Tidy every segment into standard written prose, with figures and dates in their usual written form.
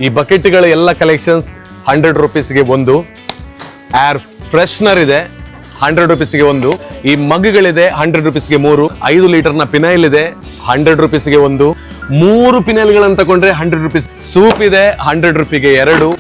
ಈ ಬಕೆಟ್ಗಳ ಎಲ್ಲ ಕಲೆಕ್ಷನ್ಸ್ 100 ರೂಪೀಸ್ಗೆ ಒಂದು. ಏರ್ ಫ್ರೆಶ್ನರ್ ಇದೆ 100 ರೂಪೀಸ್ಗೆ ಒಂದು. ಈ ಮಗ್ಗಳಿದೆ 100 ರೂಪೀಸ್ಗೆ 3. 5 ಲೀಟರ್ನ ಪಿನೈಲ್ ಇದೆ 100 ರೂಪೀಸ್ಗೆ ಒಂದು. 3 ಪಿನೈಲ್ಗಳನ್ನು ತಗೊಂಡ್ರೆ 100 ರೂಪೀಸ್. ಸೂಪ್ ಇದೆ 100 ರೂಪಿಗೆ 2.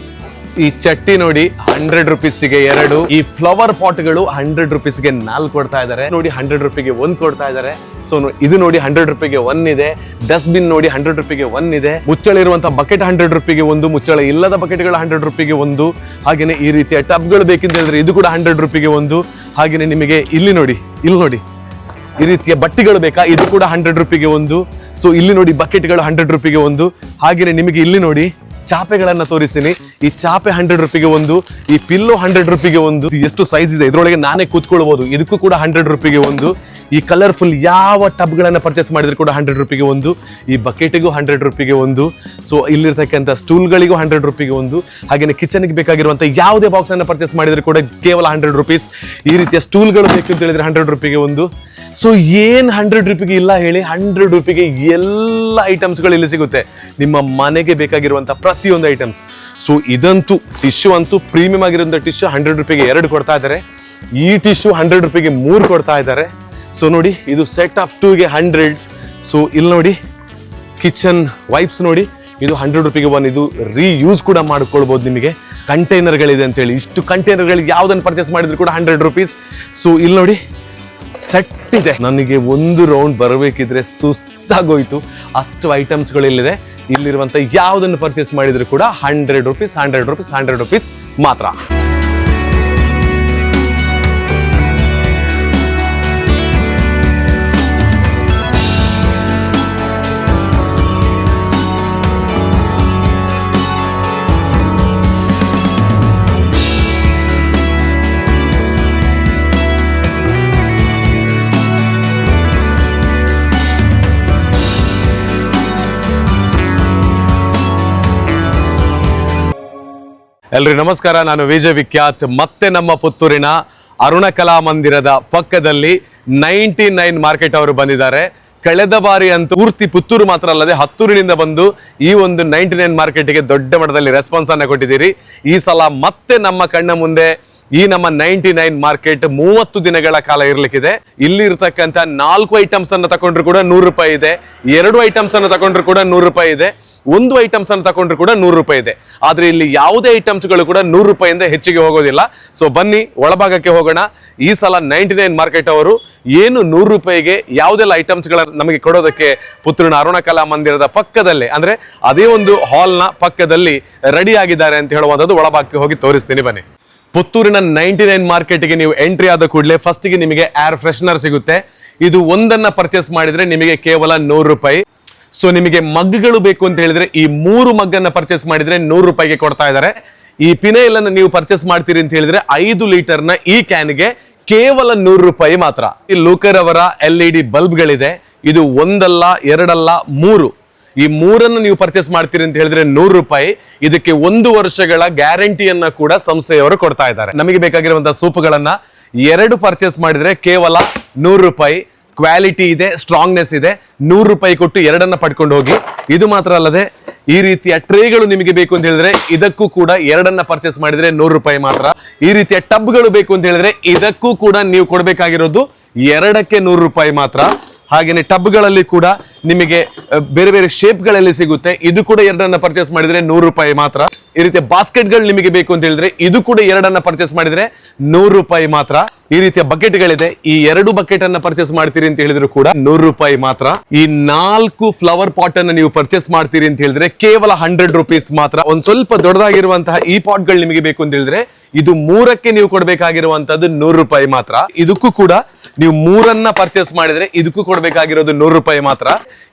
ಈ ಚಟ್ಟಿ ನೋಡಿ 100 ರೂಪೀಸ್ಗೆ 2. ಈ ಫ್ಲವರ್ ಪಾಟ್ಗಳು 100 ರೂಪೀಸ್ಗೆ 4 ಕೊಡ್ತಾ ಇದ್ದಾರೆ ನೋಡಿ. 100 ರೂಪಿಗೆ 1 ಕೊಡ್ತಾ ಇದ್ದಾರೆ. ಸೊ ಇದು ನೋಡಿ 100 ರೂಪಿಗೆ 1 ಇದೆ. ಡಸ್ಟ್ ಬಿನ್ ನೋಡಿ 100 ರೂಪಿಗೆ 1 ಇದೆ. ಮುಚ್ಚಳ ಇರುವಂತಹ ಬಕೆಟ್ 100 ರೂಪಿಗೆ 1. ಮುಚ್ಚಳ ಇಲ್ಲದ ಬಕೆಟ್ಗಳು 100 ರೂಪಿಗೆ 1. ಹಾಗೇನೆ ಈ ರೀತಿಯ ಟಬ್ಗಳು ಬೇಕಿಂತ ಹೇಳಿದ್ರೆ ಇದು ಕೂಡ 100 ರೂಪಿಗೆ 1. ಹಾಗೇನೆ ನಿಮಗೆ ಇಲ್ಲಿ ನೋಡಿ ಈ ರೀತಿಯ ಬಟ್ಟಿಗಳು ಬೇಕಾ, ಇದು ಕೂಡ 100 ರೂಪಿಗೆ 1. ಸೊ ಇಲ್ಲಿ ನೋಡಿ ಬಕೆಟ್ಗಳು 100 ರೂಪಿಗೆ 1. ಹಾಗೇನೆ ನಿಮಗೆ ಇಲ್ಲಿ ನೋಡಿ ಚಾಪೆಗಳನ್ನ ತೋರಿಸ್ತೀನಿ. ಈ ಚಾಪೆ 100 ರೂಪಿಗೆ 1. ಈ ಪಿಲ್ಲೋ 100 ರೂಪಿಗೆ 1. ಎಷ್ಟು ಸೈಜ್ ಇದೆ, ಇದ್ರೊಳಗೆ ನಾನೇ ಕೂತ್ಕೊಳ್ಬಹುದು. ಇದಕ್ಕೂ ಕೂಡ 100 ರೂಪಿಗೆ 1. ಈ ಕಲರ್ಫುಲ್ ಯಾವ ಟಬ್ ಗಳನ್ನ ಪರ್ಚೇಸ್ ಮಾಡಿದ್ರು ಕೂಡ 100 ರೂಪಿಗೆ 1. ಈ ಬಕೆಟ್ಗೂ 100 ರೂಪಿಗೆ 1. ಸೊ ಇಲ್ಲಿರ್ತಕ್ಕಂಥ ಸ್ಟೂಲ್ಗಳಿಗೂ 100 ರೂಪಿಗೆ 1. ಹಾಗೇನೆ ಕಿಚನ್ಗೆ ಬೇಕಾಗಿರುವಂತಹ ಯಾವುದೇ ಬಾಕ್ಸ್ ಅನ್ನ ಪರ್ಚೇಸ್ ಮಾಡಿದ್ರೆ ಕೂಡ ಕೇವಲ 100 ರೂಪೀಸ್. ಈ ರೀತಿಯ ಸ್ಟೂಲ್ಗಳು ಬೇಕು ಅಂತ ಹೇಳಿದ್ರೆ 100 ರೂಪಿಗೆ 1. ಸೊ ಏನ್ 100 ರೂಪಿಗೆ ಇಲ್ಲ ಹೇಳಿ. 100 ರೂಪಿಗೆ ಎಲ್ಲ ಐಟಮ್ಸ್ಗಳು ಇಲ್ಲಿ ಸಿಗುತ್ತೆ, ನಿಮ್ಮ ಮನೆಗೆ ಬೇಕಾಗಿರುವಂತಹ ಪ್ರತಿಯೊಂದು ಐಟಮ್ಸ್. ಸೊ ಇದಂತೂ ಟಿಶ್ಯೂ ಅಂತೂ ಪ್ರೀಮಿಯಂ ಆಗಿರುವಂತಹ ಟಿಶ್ಯೂ 100 ರೂಪಿಗೆ 2 ಕೊಡ್ತಾ ಇದ್ದಾರೆ. ಈ ಟಿಶ್ಯೂ 100 ರೂಪಿಗೆ 3 ಕೊಡ್ತಾ ಇದ್ದಾರೆ. ಸೊ ನೋಡಿ ಇದು ಸೆಟ್ ಆಫ್ 2ಗೆ 100. ಸೊ ಇಲ್ಲಿ ನೋಡಿ ಕಿಚನ್ ವೈಪ್ಸ್ ನೋಡಿ, ಇದು 100 ರೂಪಿಗೆ 1. ಇದು ರೀಯೂಸ್ ಕೂಡ ಮಾಡ್ಕೊಳ್ಬಹುದು. ನಿಮಗೆ ಕಂಟೈನರ್ಗಳಿದೆ ಅಂತ ಹೇಳಿ, ಇಷ್ಟು ಕಂಟೈನರ್ಗಳಿಗೆ ಯಾವ್ದನ್ನು ಪರ್ಚೇಸ್ ಮಾಡಿದ್ರು ಕೂಡ 100 ರೂಪೀಸ್. ಸೊ ಇಲ್ಲಿ ನೋಡಿ ಸೆಟ್ ಇದೆ. ನನಗೆ ಒಂದು ರೌಂಡ್ ಬರಬೇಕಿದ್ರೆ ಸುಸ್ತಾಗೋಯ್ತು, ಅಷ್ಟು ಐಟಮ್ಸ್ಗಳು ಇಲ್ಲಿದೆ. ಇಲ್ಲಿರುವಂತ ಯಾವುದನ್ನು ಪರ್ಚೇಸ್ ಮಾಡಿದ್ರು ಕೂಡ 100 ರೂಪೀಸ್ 100 ರೂಪೀಸ್ 100 ರೂಪೀಸ್ ಮಾತ್ರ. ಎಲ್ರಿಗೂ ನಮಸ್ಕಾರ, ನಾನು ವಿಜಯ್ ವಿಖ್ಯಾತ್. ಮತ್ತೆ ನಮ್ಮ ಪುತ್ತೂರಿನ ಅರುಣ ಕಲಾ ಮಂದಿರದ ಪಕ್ಕದಲ್ಲಿ 99 ಮಾರ್ಕೆಟ್ ಅವರು ಬಂದಿದ್ದಾರೆ. ಕಳೆದ ಬಾರಿ ಅಂತೂ ಪೂರ್ತಿ ಪುತ್ತೂರು ಮಾತ್ರ ಅಲ್ಲದೆ ಹತ್ತೂರಿನಿಂದ ಬಂದು ಈ ಒಂದು 99 ಮಾರ್ಕೆಟ್ಗೆ ದೊಡ್ಡ ಮಟ್ಟದಲ್ಲಿ ರೆಸ್ಪಾನ್ಸ್ ಅನ್ನ ಕೊಟ್ಟಿದ್ದೀರಿ. ಈ ಸಲ ಮತ್ತೆ ನಮ್ಮ ಕಣ್ಣ ಮುಂದೆ ಈ ನಮ್ಮ 99 ಮಾರ್ಕೆಟ್ 30 ದಿನಗಳ ಕಾಲ ಇರ್ಲಿಕ್ಕಿದೆ. ಇಲ್ಲಿ ಇರ್ತಕ್ಕಂಥ 4 ಐಟಮ್ಸ್ ಅನ್ನು ತಗೊಂಡ್ರು ಕೂಡ 100 ರೂಪಾಯಿ ಇದೆ. 2 ಐಟಮ್ಸ್ ಅನ್ನು ತಗೊಂಡ್ರು ಕೂಡ 100 ರೂಪಾಯಿ ಇದೆ. 1 ಐಟಮ್ಸ್ ಅನ್ನು ತಗೊಂಡ್ರು ಕೂಡ 100 ರೂಪಾಯಿ ಇದೆ. ಆದ್ರೆ ಇಲ್ಲಿ ಯಾವುದೇ ಐಟಮ್ಸ್ ಗಳು ಕೂಡ 100 ರೂಪಾಯಿಂದ ಹೆಚ್ಚಿಗೆ ಹೋಗೋದಿಲ್ಲ. ಸೊ ಬನ್ನಿ ಒಳಭಾಗಕ್ಕೆ ಹೋಗೋಣ. ಈ ಸಲ 99 ಮಾರ್ಕೆಟ್ ಅವರು ಏನು 100 ರೂಪಾಯಿಗೆ ಯಾವುದೆಲ್ಲ ಐಟಮ್ಸ್ ಗಳ ನಮಗೆ ಕೊಡೋದಕ್ಕೆ ಪುತ್ತೂರಿನ ಅರುಣ ಕಲಾ ಮಂದಿರದ ಪಕ್ಕದಲ್ಲೇ, ಅಂದ್ರೆ ಅದೇ ಒಂದು ಹಾಲ್ ನ ಪಕ್ಕದಲ್ಲಿ ರೆಡಿ ಆಗಿದ್ದಾರೆ ಅಂತ ಹೇಳುವಂತದ್ದು ಒಳಭಾಗಕ್ಕೆ ಹೋಗಿ ತೋರಿಸ್ತೀನಿ ಬನ್ನಿ. ಪುತ್ತೂರಿನ 99 ಮಾರ್ಕೆಟ್ಗೆ ನೀವು ಎಂಟ್ರಿ ಆದ ಕೂಡಲೇ ಫಸ್ಟ್ ಗೆ ನಿಮಗೆ ಏರ್ ಫ್ರೆಶ್ನರ್ ಸಿಗುತ್ತೆ. ಇದು ಒಂದನ್ನ ಪರ್ಚೇಸ್ ಮಾಡಿದ್ರೆ ನಿಮಗೆ ಕೇವಲ 100 ರೂಪಾಯಿ. ಸೊ ನಿಮಗೆ ಮಗ್ಗಳು ಬೇಕು ಅಂತ ಹೇಳಿದ್ರೆ ಈ 3 ಮಗ್ಗನ್ನ ಪರ್ಚೇಸ್ ಮಾಡಿದ್ರೆ 100 ರೂಪಾಯಿಗೆ ಕೊಡ್ತಾ ಇದ್ದಾರೆ. ಈ ಪಿನೈಲ್ ಅನ್ನು ನೀವು ಪರ್ಚೇಸ್ ಮಾಡ್ತೀರಿ ಅಂತ ಹೇಳಿದ್ರೆ 5 ಲೀಟರ್ನ ಈ ಕ್ಯಾನ್ಗೆ ಕೇವಲ 100 ರೂಪಾಯಿ ಮಾತ್ರ. ಈ ಲೂಕರ್ ಅವರ LED ಬಲ್ಬ್ಗಳಿದೆ. ಇದು ಒಂದಲ್ಲ ಎರಡಲ್ಲ 3. ಈ 3ಅನ್ನು ನೀವು ಪರ್ಚೇಸ್ ಮಾಡ್ತೀರಿ ಅಂತ ಹೇಳಿದ್ರೆ 100 ರೂಪಾಯಿ. ಇದಕ್ಕೆ 1 ವರ್ಷಗಳ ಗ್ಯಾರಂಟಿಯನ್ನ ಕೂಡ ಸಂಸ್ಥೆಯವರು ಕೊಡ್ತಾ ಇದ್ದಾರೆ. ನಮಗೆ ಬೇಕಾಗಿರುವಂತಹ ಸೂಪ್ಗಳನ್ನ 2 ಪರ್ಚೇಸ್ ಮಾಡಿದ್ರೆ ಕೇವಲ 100 ರೂಪಾಯಿ. ಕ್ವಾಲಿಟಿ ಇದೆ, ಸ್ಟ್ರಾಂಗ್ನೆಸ್ ಇದೆ. 100 ರೂಪಾಯಿ ಕೊಟ್ಟು 2ಅನ್ನ ಪಡ್ಕೊಂಡು ಹೋಗಿ. ಇದು ಮಾತ್ರ ಅಲ್ಲದೆ ಈ ರೀತಿಯ ಟ್ರೇಗಳು ನಿಮಗೆ ಬೇಕು ಅಂತ ಹೇಳಿದ್ರೆ ಇದಕ್ಕೂ ಕೂಡ 2ಅನ್ನ ಪರ್ಚೇಸ್ ಮಾಡಿದ್ರೆ 100 ರೂಪಾಯಿ ಮಾತ್ರ. ಈ ರೀತಿಯ ಟಬ್ಗಳು ಬೇಕು ಅಂತ ಹೇಳಿದ್ರೆ ಇದಕ್ಕೂ ಕೂಡ ನೀವು ಕೊಡಬೇಕಾಗಿರೋದು 2ಕ್ಕೆ 100 ರೂಪಾಯಿ ಮಾತ್ರ. ಹಾಗೇನೆ ಟಬ್ಗಳಲ್ಲಿ ಕೂಡ ನಿಮಗೆ ಬೇರೆ ಬೇರೆ ಶೇಪ್ಗಳಲ್ಲಿ ಸಿಗುತ್ತೆ. ಇದು ಕೂಡ 2ಅನ್ನ ಪರ್ಚೇಸ್ ಮಾಡಿದ್ರೆ 100 ರೂಪಾಯಿ ಮಾತ್ರ. ಈ ರೀತಿಯ ಬಾಸ್ಕೆಟ್ಗಳು ನಿಮಗೆ ಬೇಕು ಅಂತ ಹೇಳಿದ್ರೆ ಇದು ಕೂಡ 2ಅನ್ನ ಪರ್ಚೇಸ್ ಮಾಡಿದ್ರೆ 100 ರೂಪಾಯಿ ಮಾತ್ರ. ಈ ರೀತಿಯ ಬಕೆಟ್ಗಳಿದೆ. ಈ 2 ಬಕೆಟ್ ಅನ್ನ ಪರ್ಚೇಸ್ ಮಾಡ್ತೀರಿ ಅಂತ ಹೇಳಿದ್ರು ಕೂಡ 100 ರೂಪಾಯಿ ಮಾತ್ರ. ಈ 4 ಫ್ಲವರ್ ಪಾಟ್ ಅನ್ನ ನೀವು ಪರ್ಚೇಸ್ ಮಾಡ್ತೀರಿ ಅಂತ ಹೇಳಿದ್ರೆ ಕೇವಲ 100 ರೂಪೀಸ್ ಮಾತ್ರ. ಒಂದ್ ಸ್ವಲ್ಪ ದೊಡ್ಡದಾಗಿರುವಂತಹ ಈ ಪಾಟ್ಗಳು ನಿಮಗೆ ಬೇಕು ಅಂತ ಹೇಳಿದ್ರೆ ಇದು 3ಕ್ಕೆ ನೀವು ಕೊಡಬೇಕಾಗಿರುವಂತದ್ದು 100 ರೂಪಾಯಿ ಮಾತ್ರ. ಇದಕ್ಕೂ ಕೂಡ ನೀವು 3ಅನ್ನ ಪರ್ಚೇಸ್ ಮಾಡಿದ್ರೆ ಇದಕ್ಕೂ ಕೊಡಬೇಕಾಗಿರೋದು 100 ರೂಪಾಯಿ ಮಾತ್ರ.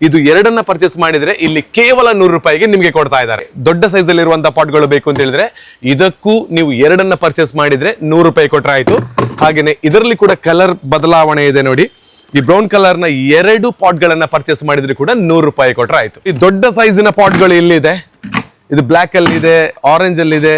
ಇದು 2ಅನ್ನ ಪರ್ಚೇಸ್ ಮಾಡಿದ್ರೆ ಇಲ್ಲಿ ಕೇವಲ 100 ರೂಪಾಯಿಗೆ ನಿಮಗೆ ಕೊಡ್ತಾ ಇದ್ದಾರೆ. ದೊಡ್ಡ ಸೈಜ್ ಅಲ್ಲಿ ಇರುವಂತಹ ಪಾಟ್ಗಳು ಬೇಕು ಅಂತ ಹೇಳಿದ್ರೆ ಇದಕ್ಕೂ ನೀವು 2ಅನ್ನ ಪರ್ಚೇಸ್ ಮಾಡಿದ್ರೆ 100 ರೂಪಾಯಿ ಕೊಟ್ರೆ ಆಯ್ತು. ಹಾಗೇನೆ ಇದರಲ್ಲಿ ಕೂಡ ಕಲರ್ ಬದಲಾವಣೆ ಇದೆ ನೋಡಿ. ಈ ಬ್ರೌನ್ ಕಲರ್ ನ 2 ಪಾಟ್ ಗಳನ್ನ ಪರ್ಚೇಸ್ ಮಾಡಿದ್ರೆ ಕೂಡ 100 ರೂಪಾಯಿ ಕೊಟ್ರೆ ಆಯ್ತು. ಈ ದೊಡ್ಡ ಸೈಜಿನ ಪಾಟ್ಗಳು ಇಲ್ಲಿದೆ. ಇದು ಬ್ಲಾಕ್ ಅಲ್ಲಿ ಇದೆ, ಆರೆಂಜ್ ಅಲ್ಲಿ ಇದೆ.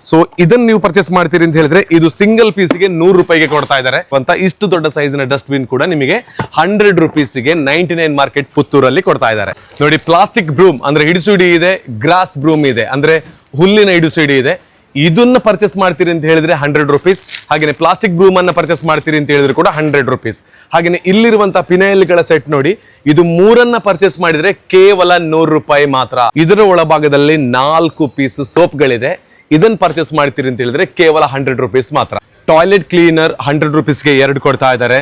ಸೊ ಇದನ್ನ ನೀವು ಪರ್ಚೇಸ್ ಮಾಡ್ತೀರಿ ಅಂತ ಹೇಳಿದ್ರೆ ಇದು ಸಿಂಗಲ್ ಪೀಸ್ಗೆ 100 ರೂಪಾಯಿಗೆ ಕೊಡ್ತಾ ಇದ್ದಾರೆ ಅಂತ. ಇಷ್ಟು ದೊಡ್ಡ ಸೈಜಿನ ಡಸ್ಟ್ ಬಿನ್ ಕೂಡ ನಿಮಗೆ 100 ರೂಪೀಸ್ಗೆ 99 ಮಾರ್ಕೆಟ್ ಪುತ್ತೂರಲ್ಲಿ ಕೊಡ್ತಾ ಇದ್ದಾರೆ. ನೋಡಿ, ಪ್ಲಾಸ್ಟಿಕ್ ಬ್ರೂಮ್ ಅಂದ್ರೆ ಹಿಡಿಸುಡಿ ಇದೆ, ಗ್ರಾಸ್ ಬ್ರೂಮ್ ಇದೆ ಅಂದ್ರೆ ಹುಲ್ಲಿನ ಹಿಡಿಸುಡಿ ಇದೆ. ಇದನ್ನ ಪರ್ಚೇಸ್ ಮಾಡ್ತೀರಿ ಅಂತ ಹೇಳಿದ್ರೆ 100 ರೂಪೀಸ್. ಹಾಗೆ ಪ್ಲಾಸ್ಟಿಕ್ ಬ್ರೂಮ್ ಅನ್ನ ಪರ್ಚೇಸ್ ಮಾಡ್ತೀರಿ ಅಂತ ಹೇಳಿದ್ರೆ ಕೂಡ 100 ರೂಪೀಸ್. ಹಾಗೆ ಇಲ್ಲಿರುವಂತಹ ಪಿನೈಲ್ಗಳ ಸೆಟ್ ನೋಡಿ, ಇದು 3 ಪರ್ಚೇಸ್ ಮಾಡಿದ್ರೆ ಕೇವಲ 100 ರೂಪಾಯಿ ಮಾತ್ರ. ಇದರ ಒಳಭಾಗದಲ್ಲಿ 4 ಪೀಸ್ ಸೋಪ್ಗಳಿದೆ. ಇದನ್ನ ಪರ್ಚೇಸ್ ಮಾಡ್ತೀರಿ ಅಂತ ಹೇಳಿದ್ರೆ ಕೇವಲ 100 ರೂಪೀಸ್ ಮಾತ್ರ. ಟಾಯ್ಲೆಟ್ ಕ್ಲೀನರ್ 100 ರೂಪೀಸ್ಗೆ 2 ಕೊಡ್ತಾ ಇದ್ದಾರೆ.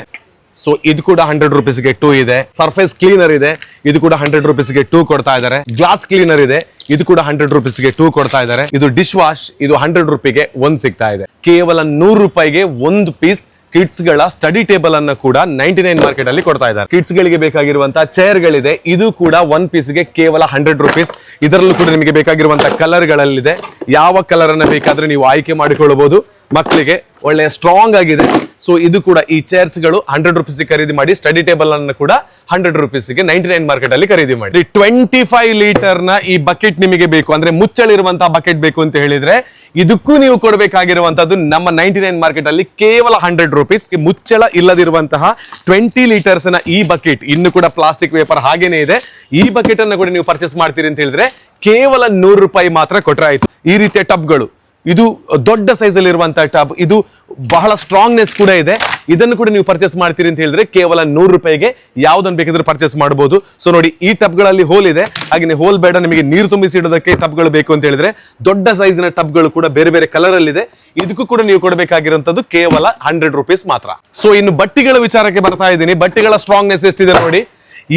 ಸೊ ಇದು ಕೂಡ 100 ರೂಪೀಸ್ಗೆ 2 ಇದೆ. ಸರ್ಫೇಸ್ ಕ್ಲೀನರ್ ಇದೆ, ಇದು ಕೂಡ 100 ರೂಪೀಸ್ಗೆ 2 ಕೊಡ್ತಾ ಇದ್ದಾರೆ. ಗ್ಲಾಸ್ ಕ್ಲೀನರ್ ಇದೆ, ಇದು ಕೂಡ 100 ರೂಪೀಸ್ಗೆ 2 ಕೊಡ್ತಾ ಇದ್ದಾರೆ. ಇದು ಡಿಶ್ ವಾಶ್, ಇದು 100 ರೂಪಾಯಿಗೆ 1 ಸಿಗ್ತಾ ಇದೆ. ಕೇವಲ 100 ರೂಪಾಯಿಗೆ 1 ಪೀಸ್ ಕಿಡ್ಸ್ ಗಳ ಸ್ಟಡಿ ಟೇಬಲ್ ಅನ್ನು ಕೂಡ 99 ಮಾರ್ಕೆಟ್ ಅಲ್ಲಿ ಕೊಡ್ತಾ ಇದ್ದಾರೆ. ಕಿಡ್ಸ್ ಗಳಿಗೆ ಬೇಕಾಗಿರುವಂತಹ ಚೇರ್ ಗಳಿದೆ, ಇದು ಕೂಡ 1 ಪೀಸ್ಗೆ ಕೇವಲ 100 ರೂಪೀಸ್. ಇದರಲ್ಲೂ ಕೂಡ ನಿಮಗೆ ಬೇಕಾಗಿರುವಂತಹ ಕಲರ್ ಗಳಲ್ಲಿದೆ. ಯಾವ ಕಲರ್ ಅನ್ನ ಬೇಕಾದ್ರೆ ನೀವು ಆಯ್ಕೆ ಮಾಡಿಕೊಳ್ಳಬಹುದು. ಮಕ್ಕಳಿಗೆ ಒಳ್ಳೆಯ ಸ್ಟ್ರಾಂಗ್ ಆಗಿದೆ. ಸೊ ಇದು ಕೂಡ ಈ ಚೇರ್ಸ್ ಗಳು 100 ರೂಪೀಸ್ಗೆ ಖರೀದಿ ಮಾಡಿ. ಸ್ಟಡಿ ಟೇಬಲ್ ಅನ್ನು ಕೂಡ 100 ರೂಪೀಸ್ಗೆ 99 ಮಾರ್ಕೆಟ್ ಅಲ್ಲಿ ಖರೀದಿ ಮಾಡಿ. 25 ಲೀಟರ್ ನ ಈ ಬಕೆಟ್ ನಿಮಗೆ ಬೇಕು ಅಂದ್ರೆ ಮುಚ್ಚಳಿರುವಂತಹ ಬಕೆಟ್ ಬೇಕು ಅಂತ ಹೇಳಿದ್ರೆ ಇದಕ್ಕೂ ನೀವು ಕೊಡಬೇಕಾಗಿರುವಂತದ್ದು ನಮ್ಮ 99 ಮಾರ್ಕೆಟ್ ಅಲ್ಲಿ ಕೇವಲ 100 ರೂಪೀಸ್. ಮುಚ್ಚಳ ಇಲ್ಲದಿರುವಂತಹ 20 ಲೀಟರ್ಸ್ ನ ಈ ಬಕೆಟ್ ಇನ್ನು ಕೂಡ ಪ್ಲಾಸ್ಟಿಕ್ ಪೇಪರ್ ಹಾಗೇನೆ ಇದೆ. ಈ ಬಕೆಟ್ ಅನ್ನು ಕೂಡ ನೀವು ಪರ್ಚೇಸ್ ಮಾಡ್ತೀರಿ ಅಂತ ಹೇಳಿದ್ರೆ ಕೇವಲ 100 ರೂಪಾಯಿ ಮಾತ್ರ ಕೊಟ್ರೆ ಆಯ್ತು. ಈ ರೀತಿಯ ಟಬ್ಗಳು, ಇದು ದೊಡ್ಡ ಸೈಜ್ ಅಲ್ಲಿ ಇರುವಂತಹ ಟಬ್, ಇದು ಬಹಳ ಸ್ಟ್ರಾಂಗ್ನೆಸ್ ಕೂಡ ಇದೆ. ಇದನ್ನು ಕೂಡ ನೀವು ಪರ್ಚೇಸ್ ಮಾಡ್ತೀರಿ ಅಂತ ಹೇಳಿದ್ರೆ ಕೇವಲ 100 ರೂಪಾಯಿಗೆ ಯಾವ್ದನ್ನು ಬೇಕಿದ್ರೆ ಪರ್ಚೇಸ್ ಮಾಡಬಹುದು. ಸೊ ನೋಡಿ, ಈ ಟಬ್ಗಳಲ್ಲಿ ಹೋಲ್ ಇದೆ. ಹಾಗೆ ಹೋಲ್ ಬೇಡ, ನಿಮಗೆ ನೀರು ತುಂಬಿಸಿ ಇಡೋದಕ್ಕೆ ಟಬ್ಗಳು ಬೇಕು ಅಂತ ಹೇಳಿದ್ರೆ ದೊಡ್ಡ ಸೈಜಿನ ಟಬ್ಗಳು ಕೂಡ ಬೇರೆ ಬೇರೆ ಕಲರ್ ಅಲ್ಲಿ ಇದೆ. ಇದಕ್ಕೂ ಕೂಡ ನೀವು ಕೊಡಬೇಕಾಗಿರುವಂತದ್ದು ಕೇವಲ 100 ರೂಪೀಸ್ ಮಾತ್ರ. ಸೊ ಇನ್ನು ಬಟ್ಟೆಗಳ ವಿಚಾರಕ್ಕೆ ಬರ್ತಾ ಇದ್ದೀನಿ. ಬಟ್ಟೆಗಳ ಸ್ಟ್ರಾಂಗ್ನೆಸ್ ಎಷ್ಟಿದೆ ನೋಡಿ.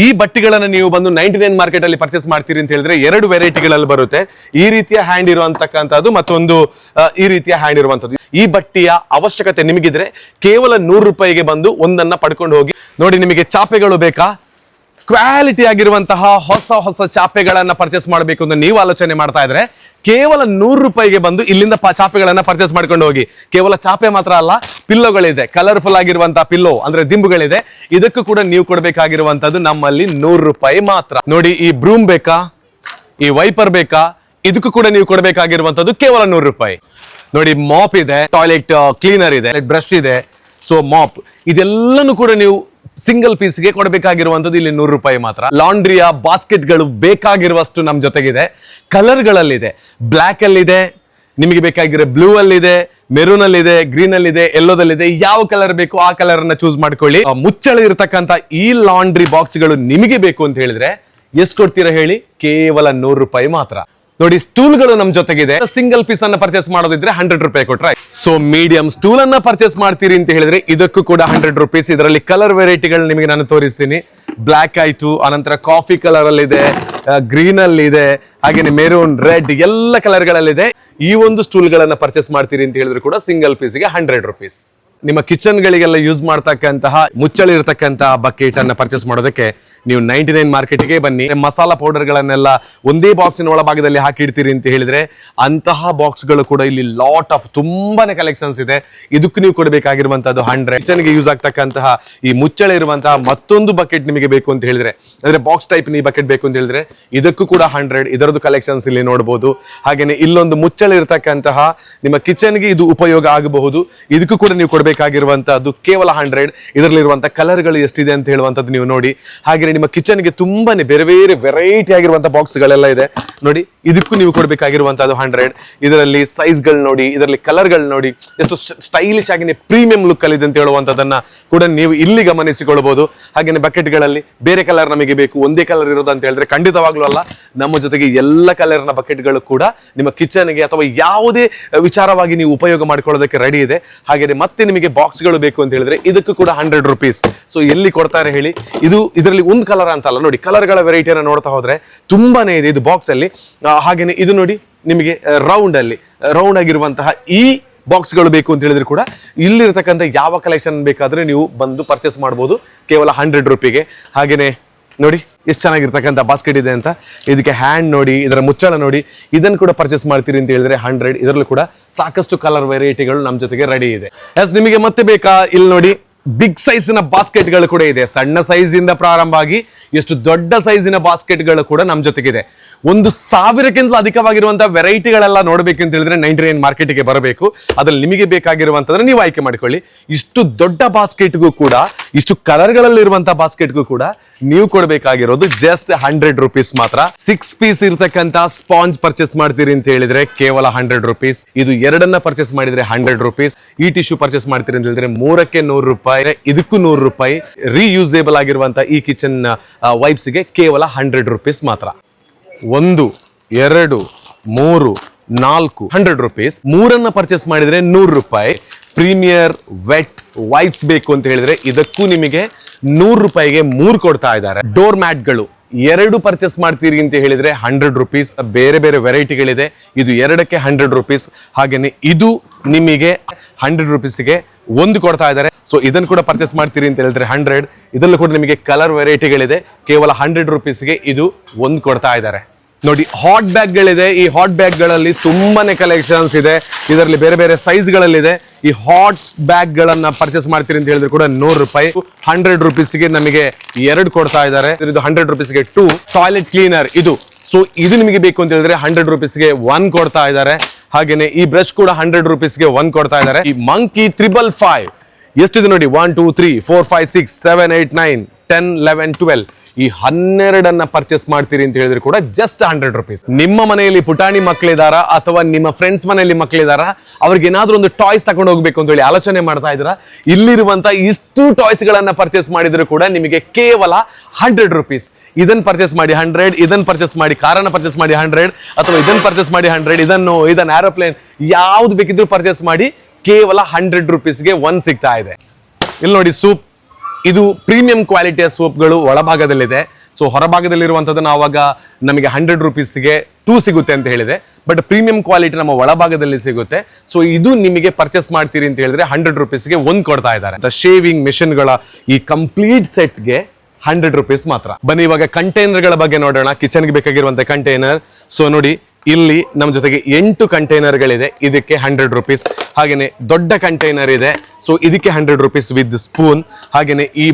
ಈ ಬಟ್ಟೆಗಳನ್ನು ನೀವು ಬಂದು 99 ಮಾರ್ಕೆಟ್ ಅಲ್ಲಿ ಪರ್ಚೇಸ್ ಮಾಡ್ತೀರಿ ಅಂತ ಹೇಳಿದ್ರೆ 2 ವೆರೈಟಿಗಳಲ್ಲಿ ಬರುತ್ತೆ. ಈ ರೀತಿಯ ಹ್ಯಾಂಡ್ ಇರುವಂತಕ್ಕಂಥದ್ದು, ಮತ್ತೊಂದು ಈ ರೀತಿಯ ಹ್ಯಾಂಡ್ ಇರುವಂತದ್ದು. ಈ ಬಟ್ಟೆಯ ಅವಶ್ಯಕತೆ ನಿಮಗಿದ್ರೆ ಕೇವಲ 100 ರೂಪಾಯಿಗೆ ಬಂದು ಒಂದನ್ನ ಪಡ್ಕೊಂಡು ಹೋಗಿ. ನೋಡಿ, ನಿಮಗೆ ಚಾಪೆಗಳು ಬೇಕಾ? ಕ್ವಾಲಿಟಿ ಆಗಿರುವಂತಹ ಹೊಸ ಚಾಪೆಗಳನ್ನ ಪರ್ಚೇಸ್ ಮಾಡಬೇಕು ಅಂತ ನೀವು ಆಲೋಚನೆ ಮಾಡ್ತಾ ಇದ್ರೆ ಕೇವಲ 100 ರೂಪಾಯಿಗೆ ಬಂದು ಇಲ್ಲಿಂದ ಚಾಪೆಗಳನ್ನ ಪರ್ಚೇಸ್ ಮಾಡ್ಕೊಂಡು ಹೋಗಿ. ಕೇವಲ ಚಾಪೆ ಮಾತ್ರ ಅಲ್ಲ, ಪಿಲ್ಲೋಗಳಿದೆ, ಕಲರ್ಫುಲ್ ಆಗಿರುವಂತಹ ಪಿಲ್ಲೋ ಅಂದ್ರೆ ದಿಂಬುಗಳಿದೆ. ಇದಕ್ಕೂ ಕೂಡ ನೀವು ಕೊಡಬೇಕಾಗಿರುವಂತದ್ದು ನಮ್ಮಲ್ಲಿ 100 ರೂಪಾಯಿ ಮಾತ್ರ. ನೋಡಿ, ಈ ಬ್ರೂಮ್ ಬೇಕಾ, ಈ ವೈಪರ್ ಬೇಕಾ, ಇದಕ್ಕೂ ಕೂಡ ನೀವು ಕೊಡಬೇಕಾಗಿರುವಂತದ್ದು ಕೇವಲ 100 ರೂಪಾಯಿ. ನೋಡಿ, ಮಾಪ್ ಇದೆ, ಟಾಯ್ಲೆಟ್ ಕ್ಲೀನರ್ ಇದೆ, ಬ್ರಷ್ ಇದೆ. ಸೊ ಮಾಪ್ ಇದೆಲ್ಲನೂ ಕೂಡ ನೀವು ಸಿಂಗಲ್ ಪೀಸ್ಗೆ ಕೊಡಬೇಕಾಗಿರುವಂತದ್ದು ಇಲ್ಲಿ 100 ರೂಪಾಯಿ ಮಾತ್ರ. ಲಾಂಡ್ರಿಯ ಬಾಸ್ಕೆಟ್ಗಳು ಬೇಕಾಗಿರುವಷ್ಟು ನಮ್ಮ ಜೊತೆಗಿದೆ. ಕಲರ್ಗಳಲ್ಲಿದೆ, ಬ್ಲ್ಯಾಕ್ ಅಲ್ಲಿದೆ, ನಿಮಗೆ ಬೇಕಾಗಿರೋ ಬ್ಲೂ ಅಲ್ಲಿದೆ, ಮೆರೂನ್ ಅಲ್ಲಿದೆ, ಗ್ರೀನ್ ಅಲ್ಲಿದೆ, ಯೆಲ್ಲೋದಲ್ಲಿದೆ. ಯಾವ ಕಲರ್ ಬೇಕು ಆ ಕಲರ್ ಅನ್ನ ಚೂಸ್ ಮಾಡ್ಕೊಳ್ಳಿ. ಮುಚ್ಚಳ ಇರತಕ್ಕಂತ ಈ ಲಾಂಡ್ರಿ ಬಾಕ್ಸ್ ಗಳು ನಿಮಗೆ ಬೇಕು ಅಂತ ಹೇಳಿದ್ರೆ ಎಷ್ಟು ಕೊಡ್ತೀರಾ ಹೇಳಿ? ಕೇವಲ 100 ರೂಪಾಯಿ ಮಾತ್ರ. ನೋಡಿ, ಸ್ಟೂಲ್ಗಳು ನಮ್ ಜೊತೆಗಿದೆ. ಸಿಂಗಲ್ ಪೀಸ್ ಅನ್ನ ಪರ್ಚೇಸ್ ಮಾಡೋದಿದ್ರೆ 100 ರೂಪಾಯಿ ಕೊಟ್ರೆ. ಸೊ ಮೀಡಿಯಂ ಸ್ಟೂಲ್ ಅನ್ನ ಪರ್ಚೇಸ್ ಮಾಡ್ತೀರಿ ಅಂತ ಹೇಳಿದ್ರೆ ಇದಕ್ಕೂ ಕೂಡ 100 ರೂಪೀಸ್. ಇದರಲ್ಲಿ ಕಲರ್ ವೆರೈಟಿಗಳು ನಿಮಗೆ ನಾನು ತೋರಿಸ್ತೀನಿ. ಬ್ಲ್ಯಾಕ್ ಆಯ್ತು, ಅನಂತರ ಕಾಫಿ ಕಲರ್ ಅಲ್ಲಿ ಇದೆ, ಗ್ರೀನ್ ಅಲ್ಲಿ ಇದೆ, ಹಾಗೇನೆ ಮೆರೂನ್, ರೆಡ್ ಎಲ್ಲ ಕಲರ್ ಗಳಲ್ಲಿದೆ. ಈ ಒಂದು ಸ್ಟೂಲ್ ಗಳನ್ನ ಪರ್ಚೇಸ್ ಮಾಡ್ತೀರಿ ಅಂತ ಹೇಳಿದ್ರೆ ಕೂಡ ಸಿಂಗಲ್ ಪೀಸ್ಗೆ 100 ರೂಪೀಸ್. ನಿಮ್ಮ ಕಿಚನ್ ಗಳಿಗೆಲ್ಲ ಯೂಸ್ ಮಾಡ್ತಕ್ಕಂತಹ ಮುಚ್ಚಳಿ ಇರತಕ್ಕಂತಹ ಬಕೆಟ್ ಅನ್ನ ಪರ್ಚೇಸ್ ಮಾಡೋದಕ್ಕೆ ನೀವು 99 ಮಾರ್ಕೆಟ್ಗೆ ಬನ್ನಿ. ಮಸಾಲಾ ಪೌಡರ್ ಗಳನ್ನೆಲ್ಲ ಒಂದೇ ಬಾಕ್ಸಿನ ಒಳಭಾಗದಲ್ಲಿ ಹಾಕಿಡ್ತೀರಿ ಅಂತ ಹೇಳಿದ್ರೆ ಅಂತಹ ಬಾಕ್ಸ್ ಗಳು ಕೂಡ ಇಲ್ಲಿ ಲಾಟ್ ಆಫ್ ತುಂಬಾನೇ ಕಲೆಕ್ಷನ್ಸ್ ಇದೆ. ಇದಕ್ಕೂ ನೀವು ಕೊಡಬೇಕಾಗಿರುವಂತದ್ದು 100. ಕಿಚನ್ಗೆ ಯೂಸ್ ಆಗ್ತಕ್ಕಂತಹ ಈ ಮುಚ್ಚಳ ಇರುವಂತಹ ಮತ್ತೊಂದು ಬಕೆಟ್ ನಿಮಗೆ ಬೇಕು ಅಂತ ಹೇಳಿದ್ರೆ, ಅಂದ್ರೆ ಬಾಕ್ಸ್ ಟೈಪ್ ಈ ಬಕೆಟ್ ಬೇಕು ಅಂತ ಹೇಳಿದ್ರೆ ಇದಕ್ಕೂ ಕೂಡ 100. ಇದರದ್ದು ಕಲೆಕ್ಷನ್ಸ್ ಇಲ್ಲಿ ನೋಡಬಹುದು. ಹಾಗೇನೆ ಇಲ್ಲೊಂದು ಮುಚ್ಚಳ ಇರತಕ್ಕಂತಹ ನಿಮ್ಮ ಕಿಚನ್ಗೆ ಇದು ಉಪಯೋಗ ಆಗಬಹುದು. ಇದಕ್ಕೂ ಕೂಡ ನೀವು ಬೇಕಾಗಿರುವಂತದ್ದು ಕೇವಲ 100. ಇದರಲ್ಲಿರುವಂತಹ ಕಲರ್ ಗಳು ಎಷ್ಟಿದೆ ಅಂತ ಹೇಳುವಂತದ್ದು ನೀವು ನೋಡಿ. ಹಾಗೆ ನಿಮ್ಮ ಕಿಚನ್ಗೆ ತುಂಬಾನೇ ಬೇರೆ ಬೇರೆ ವೆರೈಟಿ ಆಗಿರುವಂತಹ ಬಾಕ್ಸ್ ಗಳೆಲ್ಲ ಇದೆ ನೋಡಿ. ಇದಕ್ಕೂ ನೀವು ಕೊಡಬೇಕಾಗಿರುವಂತದ್ದು 100. ಇದರಲ್ಲಿ ಸೈಜ್ ಗಳು ನೋಡಿ, ಇದರಲ್ಲಿ ಕಲರ್ ಗಳು ನೋಡಿ, ಎಷ್ಟು ಸ್ಟೈಲಿಶ್ ಆಗಿ ಪ್ರೀಮಿಯಂ ಲುಕ್ ಅಲ್ಲಿ ಇದೆ ಅಂತ ಹೇಳುವಂತದನ್ನ ಕೂಡ ನೀವು ಇಲ್ಲಿ ಗಮನಿಸಿಕೊಳ್ಳಬಹುದು. ಹಾಗೇನೆ ಬಕೆಟ್ ಗಳಲ್ಲಿ ಬೇರೆ ಕಲರ್ ನಮಗೆ ಬೇಕು, ಒಂದೇ ಕಲರ್ ಇರೋದು ಅಂತ ಹೇಳಿದ್ರೆ ಖಂಡಿತವಾಗ್ಲೂ ಅಲ್ಲ. ನಮ್ಮ ಜೊತೆಗೆ ಎಲ್ಲ ಕಲರ್ ನ ಬಕೆಟ್ ಗಳು ಕೂಡ ನಿಮ್ಮ ಕಿಚನ್ಗೆ ಅಥವಾ ಯಾವುದೇ ವಿಚಾರವಾಗಿ ನೀವು ಉಪಯೋಗ ಮಾಡ್ಕೊಳ್ಳೋದಕ್ಕೆ ರೆಡಿ ಇದೆ. ಹಾಗೆ ಮತ್ತೆ ನಿಮಗೆ ಬಾಕ್ಸ್ ಗಳು ಬೇಕು ಅಂತ ಹೇಳಿದ್ರೆ ಇದಕ್ಕೂ ಕೂಡ 100 ರೂಪೀಸ್. ಸೊ ಎಲ್ಲಿ ಕೊಡ್ತಾರೆ ಹೇಳಿ? ಇದರಲ್ಲಿ ಒಂದು ಕಲರ್ ಅಂತಲ್ಲ ನೋಡಿ, ಕಲರ್ ಗಳ ವೆರೈಟಿಯನ್ನು ನೋಡ್ತಾ ಹೋದ್ರೆ ತುಂಬಾನೇ ಇದೆ ಇದು ಬಾಕ್ಸ್ ಅಲ್ಲಿ. ಹಾಗೇನೆ ಇದು ನೋಡಿ, ನಿಮಗೆ ರೌಂಡ್ ಆಗಿರುವಂತಹ ಈ ಬಾಕ್ಸ್ ಗಳು ಬೇಕು ಅಂತ ಹೇಳಿದ್ರೆ ಕೂಡ ಇಲ್ಲಿರ್ತಕ್ಕಂಥ ಯಾವ ಕಲೆಕ್ಷನ್ ಬೇಕಾದ್ರೆ ನೀವು ಬಂದು ಪರ್ಚೇಸ್ ಮಾಡಬಹುದು ಕೇವಲ 100 ರೂಪಾಯಿಗೆ. ಹಾಗೇನೆ ನೋಡಿ ಎಷ್ಟು ಚೆನ್ನಾಗಿರ್ತಕ್ಕಂಥ ಬಾಸ್ಕೆಟ್ ಇದೆ ಅಂತ. ಇದಕ್ಕೆ ಹ್ಯಾಂಡ್ ನೋಡಿ, ಇದರ ಮುಚ್ಚಳ ನೋಡಿ, ಇದನ್ನು ಕೂಡ ಪರ್ಚೇಸ್ ಮಾಡ್ತೀರಿ ಅಂತ ಹೇಳಿದ್ರೆ 100. ಇದರಲ್ಲೂ ಕೂಡ ಸಾಕಷ್ಟು ಕಲರ್ ವೆರೈಟಿಗಳು ನಮ್ಮ ಜೊತೆಗೆ ರೆಡಿ ಇದೆ. ಎಸ್, ನಿಮಗೆ ಮತ್ತೆ ಬೇಕಾ? ಇಲ್ಲಿ ನೋಡಿ, ಬಿಗ್ ಸೈಜಿನ ಬಾಸ್ಕೆಟ್ಗಳು ಕೂಡ ಇದೆ. ಸಣ್ಣ ಸೈಜ್ ಇಂದ ಪ್ರಾರಂಭ ಆಗಿ ಎಷ್ಟು ದೊಡ್ಡ ಸೈಜಿನ ಬಾಸ್ಕೆಟ್ಗಳು ಕೂಡ ನಮ್ಮ ಜೊತೆಗಿದೆ. 1,000ಕ್ಕಿಂತ ಅಧಿಕವಾಗಿರುವಂತಹ ವೆರೈಟಿಗಳೆಲ್ಲ ನೋಡಬೇಕು ಅಂತ ಹೇಳಿದ್ರೆ 99 ಮಾರ್ಕೆಟ್ಗೆ ಬರಬೇಕು. ಅದ್ರಲ್ಲಿ ನಿಮಗೆ ಬೇಕಾಗಿರುವಂತಂದ್ರೆ ನೀವು ಆಯ್ಕೆ ಮಾಡಿಕೊಳ್ಳಿ. ಇಷ್ಟು ದೊಡ್ಡ ಬಾಸ್ಕೆಟ್ಗೂ ಕೂಡ, ಇಷ್ಟು ಕಲರ್ಗಳಲ್ಲಿ ಇರುವಂತಹ ಬಾಸ್ಕೆಟ್ಗೂ ಕೂಡ ನೀವು ಕೊಡಬೇಕಾಗಿರೋದು ಜಸ್ಟ್ 100 ರೂಪೀಸ್ ಮಾತ್ರ. 6 ಪೀಸ್ ಇರ್ತಕ್ಕಂತ ಸ್ಪಾಂಜ್ ಪರ್ಚೇಸ್ ಮಾಡ್ತೀರಿ ಅಂತ ಹೇಳಿದ್ರೆ ಕೇವಲ 100 ರೂಪೀಸ್. ಇದು 2 ಪರ್ಚೇಸ್ ಮಾಡಿದ್ರೆ 100 ರೂಪೀಸ್. ಈ ಟಿಶ್ಯೂ ಪರ್ಚೇಸ್ ಮಾಡ್ತೀರಿ ಅಂತ ಹೇಳಿದ್ರೆ 3ಕ್ಕೆ 100 ರೂಪಾಯಿ, ಇದಕ್ಕೂ 100 ರೂಪಾಯಿ. ರೀಯೂಸೇಬಲ್ ಆಗಿರುವಂತಹ ಈ ಕಿಚನ್ ವೈಪ್ಸ್ ಗೆ ಕೇವಲ 100 ರೂಪೀಸ್ ಮಾತ್ರ. 1, 2, 3, 4 100 ರೂಪೀಸ್. 3 ಪರ್ಚೇಸ್ ಮಾಡಿದ್ರೆ 100 ರೂಪಾಯಿ. ಪ್ರೀಮಿಯರ್ ವೆಟ್ ವೈಪ್ಸ್ ಬೇಕು ಅಂತ ಹೇಳಿದ್ರೆ ಇದಕ್ಕೂ ನಿಮಗೆ 100 ರೂಪಾಯಿಗೆ 3 ಕೊಡ್ತಾ ಇದ್ದಾರೆ. ಡೋರ್ ಮ್ಯಾಟ್ಗಳು 2 ಪರ್ಚೇಸ್ ಮಾಡ್ತೀರಿ ಅಂತ ಹೇಳಿದ್ರೆ 100 ರೂಪೀಸ್. ಬೇರೆ ಬೇರೆ ವೆರೈಟಿಗಳಿದೆ. ಇದು 2ಕ್ಕೆ 100 ರೂಪೀಸ್. ಹಾಗೇನೆ ಇದು ನಿಮಗೆ 100 ರೂಪೀಸ್ಗೆ 1 ಕೊಡ್ತಾ ಇದ್ದಾರೆ. ಸೊ ಇದನ್ನು ಕೂಡ ಪರ್ಚೇಸ್ ಮಾಡ್ತೀರಿ ಅಂತ ಹೇಳಿದ್ರೆ 100. ಇದರಲ್ಲೂ ಕೂಡ ನಿಮಗೆ ಕಲರ್ ವೆರೈಟಿಗಳಿದೆ. ಕೇವಲ 100 ರೂಪೀಸ್ಗೆ ಇದು 1 ಕೊಡ್ತಾ ಇದ್ದಾರೆ. ನೋಡಿ, ಹಾಟ್ ಬ್ಯಾಗ್ ಗಳಿದೆ. ಈ ಹಾಟ್ ಬ್ಯಾಗ್ ಗಳಲ್ಲಿ ತುಂಬಾನೇ ಕಲೆಕ್ಷನ್ಸ್ ಇದೆ. ಇದರಲ್ಲಿ ಬೇರೆ ಬೇರೆ ಸೈಜ್ ಗಳಲ್ಲಿದೆ. ಈ ಹಾಟ್ ಬ್ಯಾಗ್ ಗಳನ್ನ ಪರ್ಚೇಸ್ ಮಾಡ್ತೀರಿ ಅಂತ ಹೇಳಿದ್ರೆ ಕೂಡ 100 ರೂಪಾಯಿ. 100 ರೂಪೀಸ್ಗೆ ನಮಗೆ 2 ಕೊಡ್ತಾ ಇದ್ದಾರೆ. ಇದು 100 ರೂಪೀಸ್ಗೆ 2. ಟಾಯ್ಲೆಟ್ ಕ್ಲೀನರ್ ಇದು. ಸೊ ಇದು ನಿಮಗೆ ಬೇಕು ಅಂತ ಹೇಳಿದ್ರೆ 100 ರೂಪೀಸ್ಗೆ 1 ಕೊಡ್ತಾ ಇದ್ದಾರೆ. ಹಾಗೇನೆ ಈ ಬ್ರಷ್ ಕೂಡ 100 ರೂಪೀಸ್ಗೆ 1 ಕೊಡ್ತಾ ಇದ್ದಾರೆ. ಈ ಮಂಕಿ 555 ಎಷ್ಟಿದೆ ನೋಡಿ, 1, 2, 3, 4, 5, 6, 7, 8, 9, 10, 11, 12. ಈ 12 ಪರ್ಚೇಸ್ ಮಾಡ್ತೀರಿ ಅಂತ ಹೇಳಿದ್ರೆ ಕೂಡ ಜಸ್ಟ್ 100 ರೂಪೀಸ್. ನಿಮ್ಮ ಮನೆಯಲ್ಲಿ ಪುಟಾಣಿ ಮಕ್ಕಳಿದಾರ ಅಥವಾ ನಿಮ್ಮ ಫ್ರೆಂಡ್ಸ್ ಮನೆಯಲ್ಲಿ ಮಕ್ಕಳಿದಾರ, ಅವ್ರಿಗೆ ಏನಾದ್ರೂ ಒಂದು ಟಾಯ್ಸ್ ತಗೊಂಡು ಹೋಗ್ಬೇಕು ಅಂತ ಹೇಳಿ ಆಲೋಚನೆ ಮಾಡ್ತಾ ಇದ್ರ, ಇಲ್ಲಿರುವಂತ ಇಷ್ಟು ಟಾಯ್ಸ್ ಗಳನ್ನ ಪರ್ಚೇಸ್ ಮಾಡಿದ್ರು ಕೂಡ ನಿಮಗೆ ಕೇವಲ 100 ರೂಪೀಸ್. ಇದನ್ನ ಪರ್ಚೇಸ್ ಮಾಡಿ 100, ಇದನ್ನ ಪರ್ಚೇಸ್ ಮಾಡಿ ಕಾರನ್ನ ಪರ್ಚೇಸ್ ಮಾಡಿ 100, ಅಥವಾ ಇದನ್ನ ಪರ್ಚೇಸ್ ಮಾಡಿ 100, ಇದನ್ನ ಏರೋಪ್ಲೇನ್ ಯಾವ್ದು ಬೇಕಿದ್ರು ಪರ್ಚೇಸ್ ಮಾಡಿ ಕೇವಲ 100 ರೂಪೀಸ್ಗೆ 1 ಸಿಗ್ತಾ ಇದೆ. ಇಲ್ಲಿ ನೋಡಿ, ಸೂಪ್. ಇದು ಪ್ರೀಮಿಯಂ ಕ್ವಾಲಿಟಿಯ ಸೋಪ್ಗಳು ಒಳಭಾಗದಲ್ಲಿದೆ. ಸೊ ಹೊರಭಾಗದಲ್ಲಿರುವಂಥದ್ದನ್ನು ಆವಾಗ ನಮಗೆ 100 ರೂಪೀಸ್ಗೆ 2 ಸಿಗುತ್ತೆ ಅಂತ ಹೇಳಿದೆ. ಬಟ್ ಪ್ರೀಮಿಯಂ ಕ್ವಾಲಿಟಿ ನಮ್ಮ ಒಳಭಾಗದಲ್ಲಿ ಸಿಗುತ್ತೆ. ಸೊ ಇದು ನಿಮಗೆ ಪರ್ಚೇಸ್ ಮಾಡ್ತೀರಿ ಅಂತ ಹೇಳಿದ್ರೆ 100 ರೂಪೀಸ್ಗೆ 1 ಕೊಡ್ತಾ ಇದ್ದಾರೆ. ಶೇವಿಂಗ್ ಮಿಷನ್ಗಳ ಈ ಕಂಪ್ಲೀಟ್ ಸೆಟ್ಗೆ 100 ರೂಪೀಸ್ ಮಾತ್ರ. ಬನ್ನಿ ಇವಾಗ ಕಂಟೈನರ್ಗಳ ಬಗ್ಗೆ ನೋಡೋಣ. ಕಿಚನ್ಗೆ ಬೇಕಾಗಿರುವಂತ ಕಂಟೈನರ್. ಸೊ ನೋಡಿ, ಇಲ್ಲಿ ನಮ್ಮ ಜೊತೆಗೆ 8 ಕಂಟೈನರ್ಗಳಿದೆ. ಇದಕ್ಕೆ 100 ರೂಪೀಸ್. ಹಾಗೇನೆ ದೊಡ್ಡ ಕಂಟೈನರ್ ಇದೆ. ಸೊ ಇದಕ್ಕೆ 100 ರೂಪೀಸ್ ವಿತ್ ಸ್ಪೂನ್. ಹಾಗೇನೆ ಈ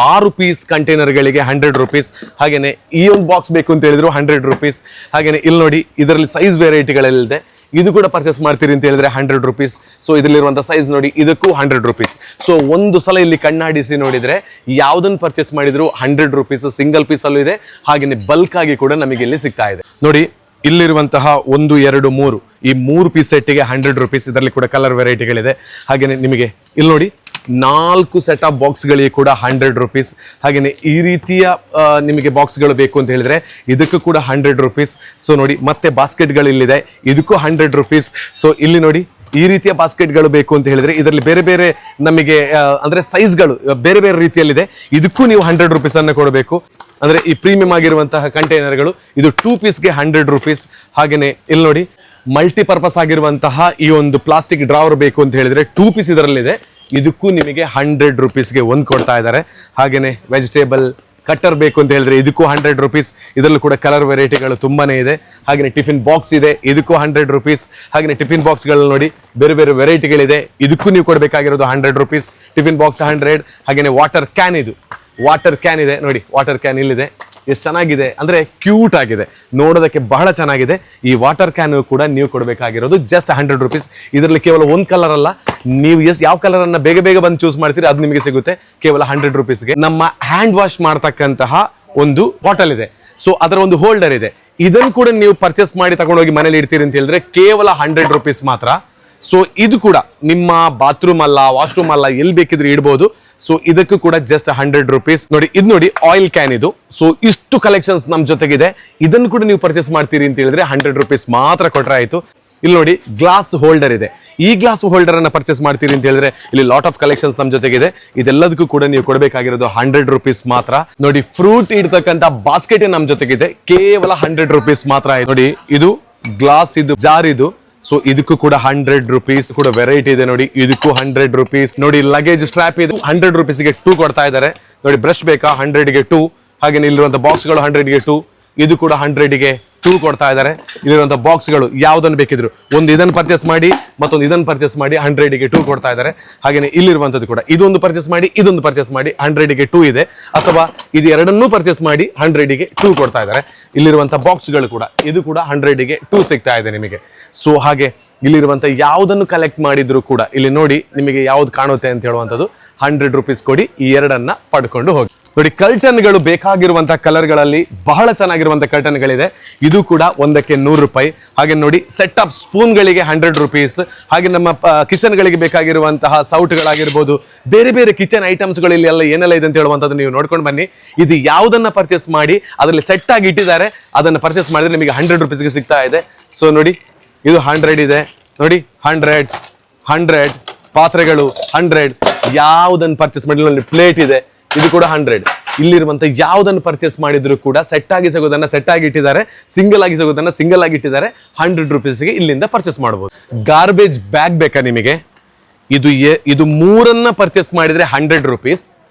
6 ಪೀಸ್ ಕಂಟೈನರ್ಗಳಿಗೆ 100 ರೂಪೀಸ್. ಹಾಗೇನೆ ಈ ಒಂದು ಬಾಕ್ಸ್ ಬೇಕು ಅಂತ ಹೇಳಿದ್ರು 100 ರೂಪೀಸ್. ಹಾಗೇನೆ ಇಲ್ಲಿ ನೋಡಿ, ಇದರಲ್ಲಿ ಸೈಜ್ ವೆರೈಟಿಗಳಲ್ಲಿದೆ. ಇದು ಕೂಡ ಪರ್ಚೇಸ್ ಮಾಡ್ತೀರಿ ಅಂತ ಹೇಳಿದ್ರೆ 100 ರೂಪೀಸ್. ಸೊ ಇದರಲ್ಲಿರುವಂತಹ ಸೈಜ್ ನೋಡಿ, ಇದಕ್ಕೂ 100 ರೂಪೀಸ್. ಸೊ ಒಂದು ಸಲ ಇಲ್ಲಿ ಕಣ್ಣಾಡಿಸಿ ನೋಡಿದ್ರೆ ಯಾವ್ದನ್ನು ಪರ್ಚೇಸ್ ಮಾಡಿದ್ರು 100 ರೂಪೀಸ್. ಸಿಂಗಲ್ ಪೀಸ್ ಅಲ್ಲೂ ಇದೆ, ಹಾಗೇನೆ ಬಲ್ಕ್ ಆಗಿ ಕೂಡ ನಮಗೆ ಇಲ್ಲಿ ಸಿಗ್ತಾ ಇದೆ. ನೋಡಿ, ಇಲ್ಲಿರುವಂತಹ 1, 2, 3 ಈ 3 ಪೀಸ್ ಸೆಟ್ಗೆ 100 ರೂಪೀಸ್. ಇದರಲ್ಲಿ ಕೂಡ ಕಲರ್ ವೆರೈಟಿಗಳಿದೆ. ಹಾಗೇನೆ ನಿಮಗೆ ಇಲ್ಲಿ ನೋಡಿ 4 ಸೆಟ್ ಆಫ್ ಬಾಕ್ಸ್ಗಳಿಗೆ ಕೂಡ 100 ರೂಪೀಸ್. ಹಾಗೇನೆ ಈ ರೀತಿಯ ನಿಮಗೆ ಬಾಕ್ಸ್ಗಳು ಬೇಕು ಅಂತ ಹೇಳಿದ್ರೆ ಇದಕ್ಕೂ ಕೂಡ 100 ರೂಪೀಸ್. ಸೊ ನೋಡಿ, ಮತ್ತೆ ಬಾಸ್ಕೆಟ್ಗಳು ಇಲ್ಲಿದೆ, ಇದಕ್ಕೂ 100 ರೂಪೀಸ್. ಸೊ ಇಲ್ಲಿ ನೋಡಿ, ಈ ರೀತಿಯ ಬಾಸ್ಕೆಟ್ಗಳು ಬೇಕು ಅಂತ ಹೇಳಿದ್ರೆ ಇದರಲ್ಲಿ ಬೇರೆ ಬೇರೆ ನಮಗೆ ಅಂದ್ರೆ ಸೈಜ್ಗಳು ಬೇರೆ ಬೇರೆ ರೀತಿಯಲ್ಲಿದೆ. ಇದಕ್ಕೂ ನೀವು 100 ರೂಪೀಸ್ ಅನ್ನು ಕೊಡಬೇಕು. ಅಂದ್ರೆ ಈ ಪ್ರೀಮಿಯಂ ಆಗಿರುವಂತಹ ಕಂಟೈನರ್ಗಳು ಇದು 2 ಪೀಸ್ಗೆ 100 ರೂಪೀಸ್. ಹಾಗೇನೆ ಇಲ್ಲಿ ನೋಡಿ, ಮಲ್ಟಿಪರ್ಪಸ್ ಆಗಿರುವಂತಹ ಈ ಒಂದು ಪ್ಲಾಸ್ಟಿಕ್ ಡ್ರಾವರ್ ಬೇಕು ಅಂತ ಹೇಳಿದ್ರೆ 2 ಪೀಸ್ ಇದರಲ್ಲಿದೆ. ಇದಕ್ಕೂ ನಿಮಗೆ 100 ರೂಪೀಸ್ಗೆ 1 ಕೊಡ್ತಾ ಇದ್ದಾರೆ. ಹಾಗೇನೆ ವೆಜಿಟೇಬಲ್ ಕಟ್ಟರ್ ಬೇಕು ಅಂತ ಹೇಳಿದ್ರೆ ಇದಕ್ಕೂ 100 ರೂಪೀಸ್. ಇದರಲ್ಲೂ ಕೂಡ ಕಲರ್ ವೆರೈಟಿಗಳು ತುಂಬಾನೇ ಇದೆ. ಹಾಗೆ ಟಿಫಿನ್ ಬಾಕ್ಸ್ ಇದೆ, ಇದಕ್ಕೂ 100 ರೂಪೀಸ್. ಹಾಗೆ ಟಿಫಿನ್ ಬಾಕ್ಸ್ಗಳು ನೋಡಿ ಬೇರೆ ಬೇರೆ ವೆರೈಟಿಗಳಿದೆ. ಇದಕ್ಕೂ ನೀವು ಕೊಡಬೇಕಾಗಿರೋದು 100 ರೂಪೀಸ್. Tiffin box 100. ಹಾಗೇನೆ ವಾಟರ್ ಕ್ಯಾನ್, ಇದು ವಾಟರ್ ಕ್ಯಾನ್ ಇದೆ ನೋಡಿ. ವಾಟರ್ ಕ್ಯಾನ್ ಇಲ್ಲಿದೆ. ಎಷ್ಟು ಚೆನ್ನಾಗಿದೆ ಅಂದ್ರೆ ಕ್ಯೂಟ್ ಆಗಿದೆ, ನೋಡೋದಕ್ಕೆ ಬಹಳ ಚೆನ್ನಾಗಿದೆ. ಈ ವಾಟರ್ ಕ್ಯಾನ್ ಕೂಡ ನೀವು ಕೊಡಬೇಕಾಗಿರೋದು ಜಸ್ಟ್ 100 ರೂಪೀಸ್. ಇದರಲ್ಲಿ ಕೇವಲ ಒಂದು ಕಲರ್ ಅಲ್ಲ, ನೀವು ಯಾವ ಕಲರ್ ಅನ್ನ ಬೇಗ ಬೇಗ ಬಂದು ಚೂಸ್ ಮಾಡ್ತೀರಿ ಅದು ನಿಮಗೆ ಸಿಗುತ್ತೆ ಕೇವಲ 100 ರೂಪೀಸ್ಗೆ. ನಮ್ಮ ಹ್ಯಾಂಡ್ ವಾಶ್ ಮಾಡ್ತಕ್ಕಂತಹ ಒಂದು ಬಾಟಲ್ ಇದೆ. ಸೊ ಅದರ ಒಂದು ಹೋಲ್ಡರ್ ಇದೆ. ಇದನ್ನು ಕೂಡ ನೀವು ಪರ್ಚೇಸ್ ಮಾಡಿ ತಗೊಂಡೋಗಿ ಮನೇಲಿ ಇಡ್ತೀರಿ ಅಂತ ಹೇಳಿದ್ರೆ ಕೇವಲ 100 ರೂಪೀಸ್ ಮಾತ್ರ. ಸೊ ಇದು ಕೂಡ ನಿಮ್ಮ ಬಾತ್ರೂಮ್ ಅಲ್ಲ, ವಾಶ್ರೂಮ್ ಅಲ್ಲ, ಎಲ್ಲಿ ಬೇಕಿದ್ರೆ ಇಡಬಹುದು. ಸೊ ಇದಕ್ಕೂ ಕೂಡ ಜಸ್ಟ್ 100 ರೂಪೀಸ್. ನೋಡಿ, ಇದು ನೋಡಿ ಆಯಿಲ್ ಕ್ಯಾನ್ ಇದು. ಸೊ ಇಷ್ಟು ಕಲೆಕ್ಷನ್ಸ್ ನಮ್ ಜೊತೆಗಿದೆ. ಇದನ್ನು ಕೂಡ ನೀವು ಪರ್ಚೇಸ್ ಮಾಡ್ತೀರಿ ಅಂತ ಹೇಳಿದ್ರೆ 100 ರೂಪೀಸ್ ಮಾತ್ರ ಕೊಟ್ರೆ ಆಯ್ತು. ಇಲ್ಲಿ ನೋಡಿ, ಗ್ಲಾಸ್ ಹೋಲ್ಡರ್ ಇದೆ. ಈ ಗ್ಲಾಸ್ ಹೋಲ್ಡರ್ ಅನ್ನ ಪರ್ಚೇಸ್ ಮಾಡ್ತೀರಿ ಅಂತ ಹೇಳಿದ್ರೆ ಇಲ್ಲಿ ಲಾಟ್ ಆಫ್ ಕಲೆಕ್ಷನ್ಸ್ ನಮ್ ಜೊತೆಗಿದೆ. ಇದೆಲ್ಲದಕ್ಕೂ ಕೂಡ ನೀವು ಕೊಡಬೇಕಾಗಿರೋದು 100 ರೂಪೀಸ್ ಮಾತ್ರ. ನೋಡಿ, ಫ್ರೂಟ್ ಇಡ್ತಕ್ಕಂತ ಬಾಸ್ಕೆಟ್ ನಮ್ ಜೊತೆಗಿದೆ, ಕೇವಲ 100 ರೂಪೀಸ್ ಮಾತ್ರ. ನೋಡಿ, ಇದು ಗ್ಲಾಸ್, ಇದು ಜಾರ್ ಇದು. ಸೊ ಇದಕ್ಕೂ ಕೂಡ 100 ರೂಪೀಸ್ ಕೂಡ ವೆರೈಟಿ ಇದೆ ನೋಡಿ. ಇದಕ್ಕೂ 100 ರೂಪೀಸ್. ನೋಡಿ, ಲಗೇಜ್ ಸ್ಟ್ರಾಪ್ ಇದು 100 ರೂಪೀಸ್ಗೆ 2 ಕೊಡ್ತಾ ಇದ್ದಾರೆ. ನೋಡಿ, ಬ್ರಷ್ ಬೇಕಾ 100ಗೆ 2. ಹಾಗೆ ಇಲ್ಲಿರುವಂತ ಬಾಕ್ಸ್ಗಳು 100ಗೆ 2. ಇದು ಕೂಡ 100ಗೆ 2 ಕೊಡ್ತಾ ಇದ್ದಾರೆ. ಇಲ್ಲಿರುವಂಥ ಬಾಕ್ಸ್ಗಳು ಯಾವುದನ್ನು ಬೇಕಿದ್ರು ಒಂದು ಇದನ್ನು ಪರ್ಚೇಸ್ ಮಾಡಿ ಮತ್ತೊಂದು ಇದನ್ನು ಪರ್ಚೇಸ್ ಮಾಡಿ 100ಗೆ 2 ಕೊಡ್ತಾ ಇದ್ದಾರೆ. ಹಾಗೆಯೇ ಇಲ್ಲಿರುವಂಥದ್ದು ಕೂಡ ಇದೊಂದು ಪರ್ಚೇಸ್ ಮಾಡಿ ಇದೊಂದು ಪರ್ಚೇಸ್ ಮಾಡಿ 100ಗೆ 2 ಇದೆ, ಅಥವಾ ಇದು ಎರಡನ್ನೂ ಪರ್ಚೇಸ್ ಮಾಡಿ 100ಗೆ 2 ಕೊಡ್ತಾ ಇದ್ದಾರೆ. ಇಲ್ಲಿರುವಂಥ ಬಾಕ್ಸ್ಗಳು ಕೂಡ ಇದು ಕೂಡ 100ಗೆ 2 ಸಿಗ್ತಾ ಇದೆ ನಿಮಗೆ. ಸೊ ಹಾಗೆ ಇಲ್ಲಿರುವಂಥ ಯಾವುದನ್ನು ಕಲೆಕ್ಟ್ ಮಾಡಿದ್ರು ಕೂಡ ಇಲ್ಲಿ ನೋಡಿ ನಿಮಗೆ ಯಾವ್ದು ಕಾಣುತ್ತೆ ಅಂತ ಹೇಳುವಂಥದ್ದು 100 ರೂಪೀಸ್ ಕೊಡಿ ಈ ಎರಡನ್ನ ಪಡ್ಕೊಂಡು ಹೋಗಿ. ನೋಡಿ ಕರ್ಟನ್ಗಳು ಬೇಕಾಗಿರುವಂತಹ ಕಲರ್ಗಳಲ್ಲಿ ಬಹಳ ಚೆನ್ನಾಗಿರುವಂಥ ಕರ್ಟನ್ಗಳಿದೆ. ಇದು ಕೂಡ ಒಂದಕ್ಕೆ 100 ರೂಪಾಯಿ. ಹಾಗೆ ನೋಡಿ ಸೆಟ್ ಆಫ್ ಸ್ಪೂನ್ಗಳಿಗೆ 100 ರೂಪೀಸ್. ಹಾಗೆ ನಮ್ಮ ಕಿಚನ್ಗಳಿಗೆ ಬೇಕಾಗಿರುವಂತಹ ಸೌಟ್ಗಳಾಗಿರ್ಬೋದು, ಬೇರೆ ಬೇರೆ ಕಿಚನ್ ಐಟಮ್ಸ್ಗಳು ಇಲ್ಲಿ ಎಲ್ಲ ಏನೆಲ್ಲ ಇದೆ ಅಂತ ಹೇಳುವಂಥದ್ದು ನೀವು ನೋಡ್ಕೊಂಡು ಬನ್ನಿ. ಇದು ಯಾವುದನ್ನ ಪರ್ಚೇಸ್ ಮಾಡಿ ಅದರಲ್ಲಿ ಸೆಟ್ ಆಗಿ ಇಟ್ಟಿದ್ದಾರೆ ಅದನ್ನು ಪರ್ಚೇಸ್ ಮಾಡಿದ್ರೆ ನಿಮಗೆ 100 ರೂಪೀಸ್ಗೆ ಸಿಗ್ತಾ ಇದೆ. ಸೊ ನೋಡಿ ಇದು 100 ಇದೆ ನೋಡಿ, 100 ಪಾತ್ರೆಗಳು 100. ಯಾವುದನ್ನು ಪರ್ಚೇಸ್ ಮಾಡಿಲ್ಲ ಪ್ಲೇಟ್ ಇದೆ ಇದು ಕೂಡ 100. ಇಲ್ಲಿರುವಂತ ಯಾವುದನ್ನು ಪರ್ಚೇಸ್ ಮಾಡಿದ್ರು ಕೂಡ ಸೆಟ್ ಆಗಿ ಸಿಗೋದನ್ನ ಸೆಟ್ ಆಗಿ ಇಟ್ಟಿದ್ದಾರೆ, ಸಿಂಗಲ್ ಆಗಿ ಸಿಗೋದನ್ನ ಸಿಂಗಲ್ ಆಗಿ ಇಟ್ಟಿದ್ದಾರೆ. 100 ರೂಪೀಸ್ಗೆ ಇಲ್ಲಿಂದ ಪರ್ಚೇಸ್ ಮಾಡಬಹುದು. ಗಾರ್ಬೇಜ್ ಬ್ಯಾಗ್ ಬೇಕಾ ನಿಮಗೆ? ಇದು 3 ಪರ್ಚೇಸ್ ಮಾಡಿದ್ರೆ 100 ರೂಪೀಸ್,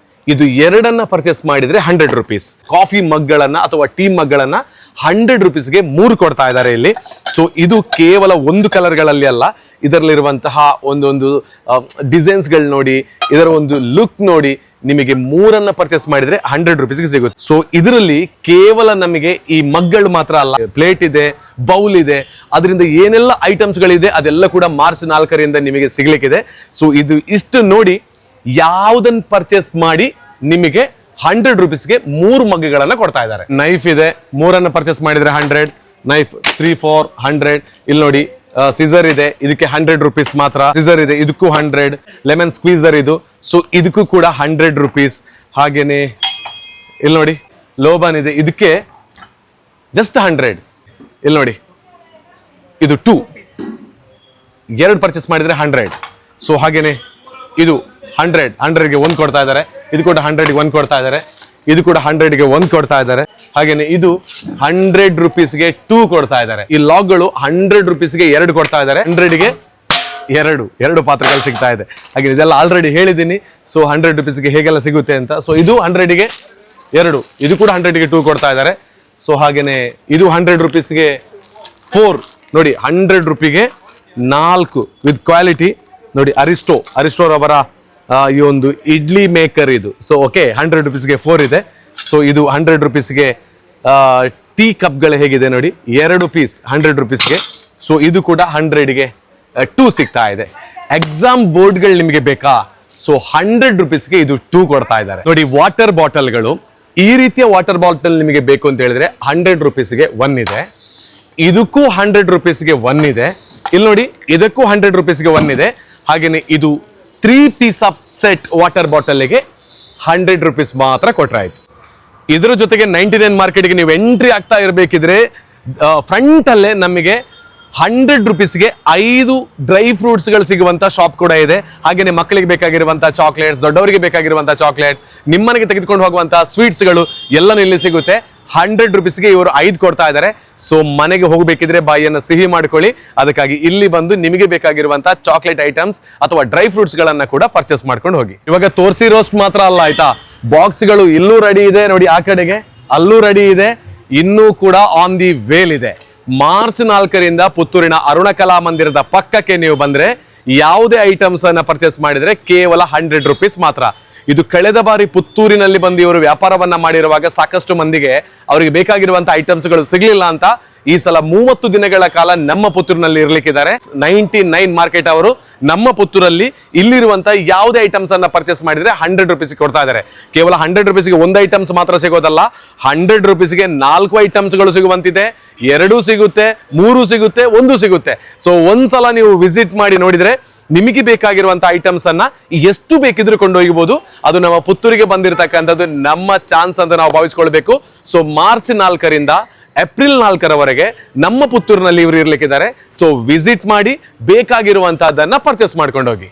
ಇದು 2 ಪರ್ಚೇಸ್ ಮಾಡಿದ್ರೆ 100 ರೂಪೀಸ್. ಕಾಫಿ ಮಗ್ಗಳನ್ನ ಅಥವಾ ಟೀ ಮಗ್ಗಳನ್ನ 100 ರೂಪೀಸ್ಗೆ 3 ಕೊಡ್ತಾ ಇದ್ದಾರೆ ಇಲ್ಲಿ. ಸೊ ಇದು ಕೇವಲ ಒಂದು ಕಲರ್ಗಳಲ್ಲಿ ಅಲ್ಲ, ಇದರಲ್ಲಿರುವಂತಹ ಒಂದೊಂದು ಡಿಸೈನ್ಸ್ಗಳು ನೋಡಿ, ಇದರ ಒಂದು ಲುಕ್ ನೋಡಿ, ನಿಮಗೆ 3 ಪರ್ಚೇಸ್ ಮಾಡಿದ್ರೆ 100 ರೂಪೀಸ್ಗೆ ಸಿಗುತ್ತೆ. ಸೊ ಇದರಲ್ಲಿ ಕೇವಲ ನಮಗೆ ಈ ಮಗ್ಗಳು ಮಾತ್ರ ಅಲ್ಲ, ಪ್ಲೇಟ್ ಇದೆ, ಬೌಲ್ ಇದೆ, ಅದರಿಂದ ಏನೆಲ್ಲ ಐಟಮ್ಸ್ಗಳಿದೆ ಅದೆಲ್ಲ ಕೂಡ ಮಾರ್ಚ್ 4ರಿಂದ ನಿಮಗೆ ಸಿಗ್ಲಿಕ್ಕಿದೆ. ಸೊ ಇದು ಇಷ್ಟು ನೋಡಿ ಯಾವುದನ್ನು ಪರ್ಚೇಸ್ ಮಾಡಿ ನಿಮಗೆ 100 ರೂಪೀಸ್ಗೆ 3 ಮಗ್ಗುಗಳನ್ನ ಕೊಡ್ತಾ ಇದ್ದಾರೆ. ನೈಫ್ ಇದೆ, 3 ಪರ್ಚೇಸ್ ಮಾಡಿದ್ರೆ 100. ನೈಫ್ 3, 4 100. ಇಲ್ಲಿ ನೋಡಿ ಸಿಸರ್ ಇದೆ, ಇದಕ್ಕೆ 100 ರೂಪೀಸ್ ಮಾತ್ರ. ಸಿಸರ್ ಇದೆ, ಇದಕ್ಕೂ 100. ಲೆಮನ್ ಸ್ಕ್ವೀಸರ್ ಇದು, ಸೊ ಇದಕ್ಕೂ ಕೂಡ 100 ರೂಪೀಸ್. ಹಾಗೇನೆ ಇಲ್ಲಿ ನೋಡಿ ಲೋಬನ್ ಇದೆ, ಇದಕ್ಕೆ ಜಸ್ಟ್ 100. ಇಲ್ಲಿ ನೋಡಿ ಇದು 2 ಪರ್ಚೇಸ್ ಮಾಡಿದ್ರೆ 100. ಸೊ ಹಾಗೇನೆ ಇದು 100ಗೆ 1 ಕೊಡ್ತಾ ಇದ್ದಾರೆ. ಇದು ಕೂಡ 100ಗೆ 1 ಕೊಡ್ತಾ ಇದ್ದಾರೆ. ಇದು ಕೂಡ 100ಗೆ 1 ಕೊಡ್ತಾ ಇದ್ದಾರೆ. ಹಾಗೇನೆ ಇದು 100 ರೂಪೀಸ್ಗೆ 2 ಕೊಡ್ತಾ ಇದ್ದಾರೆ. ಈ ಲಾಕ್ಗಳು 100 ರೂಪೀಸ್ಗೆ 2 ಕೊಡ್ತಾ ಇದ್ದಾರೆ. 100ಗೆ 2 ಪಾತ್ರೆಗಳು ಸಿಗ್ತಾ ಇದೆ. ಹಾಗೆ ಇದೆಲ್ಲ ಆಲ್ರೆಡಿ ಹೇಳಿದ್ದೀನಿ. ಸೊ 100 ರೂಪೀಸ್ಗೆ ಹೇಗೆಲ್ಲ ಸಿಗುತ್ತೆ ಅಂತ. ಸೊ ಇದು 100ಗೆ 2, ಇದು ಕೂಡ 100ಗೆ 2 ಕೊಡ್ತಾ ಇದ್ದಾರೆ. ಸೊ ಹಾಗೇನೆ ಇದು 100 ರೂಪೀಸ್ಗೆ 4 ನೋಡಿ, 100 ರೂಪಿಗೆ 4 ವಿತ್ ಕ್ವಾಲಿಟಿ ನೋಡಿ. ಅರಿಸ್ಟೋ ರವರ ಈ ಒಂದು ಇಡ್ಲಿ ಮೇಕರ್ ಇದು. ಸೊ ಓಕೆ 100 ರೂಪೀಸ್ಗೆ 4 ಇದೆ. ಸೊ ಇದು 100 ರೂಪೀಸ್ಗೆ ಟೀ ಕಪ್ಗಳು ಹೇಗಿದೆ ನೋಡಿ, 2 ಪೀಸ್ 100 ರೂಪೀಸ್ಗೆ. ಸೊ ಇದು ಕೂಡ 100ಗೆ 2 ಸಿಗ್ತಾ ಇದೆ. ಎಕ್ಸಾಮ್ ಬೋರ್ಡ್ಗಳು ನಿಮಗೆ ಬೇಕಾ? ಸೊ 100 ರೂಪೀಸ್ಗೆ ಇದು 2 ಕೊಡ್ತಾ ಇದ್ದಾರೆ ನೋಡಿ. ವಾಟರ್ ಬಾಟಲ್ಗಳು, ಈ ರೀತಿಯ ವಾಟರ್ ಬಾಟಲ್ ನಿಮಗೆ ಬೇಕು ಅಂತ ಹೇಳಿದ್ರೆ 100 ರೂಪೀಸ್ಗೆ 1 ಇದೆ. ಇದಕ್ಕೂ 100 ರೂಪೀಸ್ಗೆ 1 ಇದೆ. ಇಲ್ಲಿ ನೋಡಿ ಇದಕ್ಕೂ 100 ರೂಪೀಸ್ಗೆ 1 ಇದೆ. ಹಾಗೇನೆ ಇದು 3 ಪೀಸ್ ಆಫ್ ಸೆಟ್ ವಾಟರ್ ಬಾಟಲ್ಗೆ 100 ರೂಪೀಸ್ ಮಾತ್ರ ಕೊಟ್ರೆ ಆಯ್ತು. ಇದರ ಜೊತೆಗೆ 99 ಮಾರ್ಕೆಟ್ಗೆ ನೀವು ಎಂಟ್ರಿ ಆಗ್ತಾ ಇರಬೇಕಿದ್ರೆ ಫ್ರಂಟ್ ಅಲ್ಲೇ ನಮಗೆ 100 ರೂಪೀಸ್ಗೆ 5 ಡ್ರೈ ಫ್ರೂಟ್ಸ್ಗಳು ಸಿಗುವಂತ ಶಾಪ್ ಕೂಡ ಇದೆ. ಹಾಗೇನೆ ಮಕ್ಕಳಿಗೆ ಬೇಕಾಗಿರುವಂತಹ ಚಾಕ್ಲೇಟ್ಸ್, ದೊಡ್ಡವರಿಗೆ ಬೇಕಾಗಿರುವಂತಹ ಚಾಕ್ಲೇಟ್, ನಿಮ್ಮನೆಗೆ ತೆಗೆದುಕೊಂಡು ಹೋಗುವಂತಹ ಸ್ವೀಟ್ಸ್ಗಳು ಎಲ್ಲನೂ ಇಲ್ಲಿ ಸಿಗುತ್ತೆ. 100 ರೂಪೀಸ್ಗೆ ಇವರು 5 ಕೊಡ್ತಾ ಇದ್ದಾರೆ. ಸೊ ಮನೆಗೆ ಹೋಗಬೇಕಿದ್ರೆ ಬಾಯಿಯನ್ನು ಸಿಹಿ ಮಾಡ್ಕೊಳ್ಳಿ. ಅದಕ್ಕಾಗಿ ಇಲ್ಲಿ ಬಂದು ನಿಮಗೆ ಬೇಕಾಗಿರುವಂತಹ ಚಾಕ್ಲೇಟ್ ಐಟಮ್ಸ್ ಅಥವಾ ಡ್ರೈ ಫ್ರೂಟ್ಸ್ ಗಳನ್ನ ಕೂಡ ಪರ್ಚೇಸ್ ಮಾಡ್ಕೊಂಡು ಹೋಗಿ. ಇವಾಗ ತೋರಿಸಿ ರೋಸ್ಟ್ ಮಾತ್ರ ಅಲ್ಲ ಆಯ್ತಾ, ಬಾಕ್ಸ್ಗಳು ಇಲ್ಲೂ ರೆಡಿ ಇದೆ ನೋಡಿ, ಆ ಕಡೆಗೆ ಅಲ್ಲೂ ರೆಡಿ ಇದೆ, ಇನ್ನೂ ಕೂಡ ಆನ್ ದಿ ವೇಲ್ ಇದೆ. ಮಾರ್ಚ್ 4ರಿಂದ ಪುತ್ತೂರಿನ ಅರುಣ ಕಲಾ ಮಂದಿರದ ಪಕ್ಕಕ್ಕೆ ನೀವು ಬಂದ್ರೆ ಯಾವುದೇ ಐಟಮ್ಸ್ ಅನ್ನ ಪರ್ಚೇಸ್ ಮಾಡಿದ್ರೆ ಕೇವಲ 100 ರೂಪೀಸ್ ಮಾತ್ರ. ಇದು ಕಳೆದ ಬಾರಿ ಪುತ್ತೂರಿನಲ್ಲಿ ಬಂದು ಇವರು ವ್ಯಾಪಾರವನ್ನ ಮಾಡಿರುವಾಗ ಸಾಕಷ್ಟು ಮಂದಿಗೆ ಅವರಿಗೆ ಬೇಕಾಗಿರುವಂತಹ ಐಟಮ್ಸ್ಗಳು ಸಿಗ್ಲಿಲ್ಲ ಅಂತ ಈ ಸಲ 30 ದಿನಗಳ ಕಾಲ ನಮ್ಮ ಪುತ್ತೂರಿನಲ್ಲಿ ಇರ್ಲಿಕ್ಕಿದ್ದಾರೆ. 99 ಮಾರ್ಕೆಟ್ ಅವರು ನಮ್ಮ ಪುತ್ತೂರಲ್ಲಿ ಇಲ್ಲಿರುವಂತಹ ಯಾವುದೇ ಐಟಮ್ಸ್ ಅನ್ನ ಪರ್ಚೇಸ್ ಮಾಡಿದ್ರೆ 100 ರೂಪೀಸ್ ಕೊಡ್ತಾ ಇದ್ದಾರೆ. ಕೇವಲ 100 ರೂಪೀಸ್ಗೆ 1 ಐಟಮ್ಸ್ ಮಾತ್ರ ಸಿಗೋದಲ್ಲ, 100 ರೂಪೀಸ್ಗೆ 4 ಐಟಮ್ಸ್ಗಳು ಸಿಗುವಂತಿದೆ, 2 ಸಿಗುತ್ತೆ, 3 ಸಿಗುತ್ತೆ, 1 ಸಿಗುತ್ತೆ. ಸೊ ಒಂದ್ಸಲ ನೀವು ವಿಸಿಟ್ ಮಾಡಿ ನೋಡಿದ್ರೆ ನಿಮಗೆ ಬೇಕಾಗಿರುವಂತಹ ಐಟಮ್ಸ್ ಅನ್ನ ಎಷ್ಟು ಬೇಕಿದ್ರು ಕೊಂಡೊಯ್ಯಬಹುದು. ಅದು ನಮ್ಮ ಪುತ್ತೂರಿಗೆ ಬಂದಿರತಕ್ಕಂಥದ್ದು ನಮ್ಮ ಚಾನ್ಸ್ ಅಂತ ನಾವು ಭಾವಿಸ್ಕೊಳ್ಬೇಕು. ಸೊ ಮಾರ್ಚ್ 4ರಿಂದ ಏಪ್ರಿಲ್ 4ರವರೆಗೆ ನಮ್ಮ ಪುತ್ತೂರಿನಲ್ಲಿ ಇವರು ಇರ್ಲಿಕ್ಕಿದ್ದಾರೆ. ಸೊ ವಿಸಿಟ್ ಮಾಡಿ ಬೇಕಾಗಿರುವಂತಹದನ್ನ ಪರ್ಚೇಸ್ ಮಾಡ್ಕೊಂಡು ಹೋಗಿ.